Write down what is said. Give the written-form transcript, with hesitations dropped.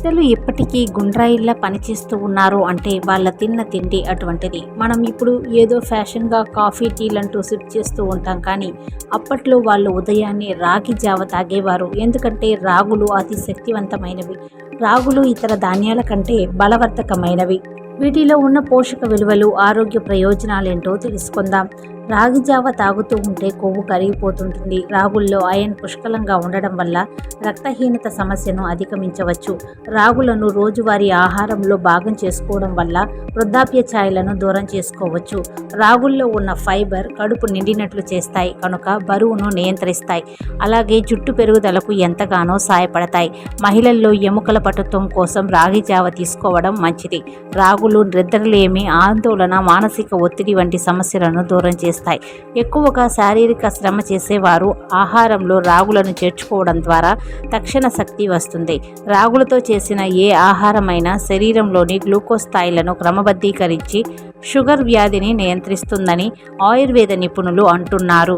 పెద్దలు ఇప్పటికీ గుండ్రాయిల్లా పనిచేస్తూ ఉన్నారు అంటే వాళ్ళ తిన్న తిండి అటువంటిది. మనం ఇప్పుడు ఏదో ఫ్యాషన్గా కాఫీ టీలంటూ సిప్ చేస్తూ ఉంటాం, కానీ అప్పట్లో వాళ్ళు ఉదయాన్నే రాగి జావ తాగేవారు. ఎందుకంటే రాగులు అతి శక్తివంతమైనవి. రాగులు ఇతర ధాన్యాల కంటే బలవర్ధకమైనవి. వీటిలో ఉన్న పోషక విలువలు, ఆరోగ్య ప్రయోజనాలేంటో తెలుసుకుందాం. రాగి జావ తాగుతూ ఉంటే కొవ్వు కరిగిపోతుంటుంది. రాగుల్లో ఐరన్ పుష్కలంగా ఉండడం వల్ల రక్తహీనత సమస్యను అధిగమించవచ్చు. రాగులను రోజువారీ ఆహారంలో భాగం చేసుకోవడం వల్ల వృద్ధాప్య ఛాయలను దూరం చేసుకోవచ్చు. రాగుల్లో ఉన్న ఫైబర్ కడుపు నిండినట్లు చేస్తాయి కనుక బరువును నియంత్రిస్తాయి. అలాగే జుట్టు పెరుగుదలకు ఎంతగానో సాయపడతాయి. మహిళల్లో ఎముకల పటుత్వం కోసం రాగి జావ తీసుకోవడం మంచిది. రాగులు నిద్రలేమి, ఆందోళన, మానసిక ఒత్తిడి వంటి సమస్యలను దూరం చేస్తాయి. ఎక్కువగా శారీరక శ్రమ చేసేవారు ఆహారంలో రాగులను చేర్చుకోవడం ద్వారా తక్షణ శక్తి వస్తుంది. రాగులతో చేసిన ఏ ఆహారమైనా శరీరంలోని గ్లూకోజ్ స్థాయిలను క్రమబద్ధీకరించి షుగర్ వ్యాధిని నియంత్రిస్తుందని ఆయుర్వేద నిపుణులు అంటున్నారు.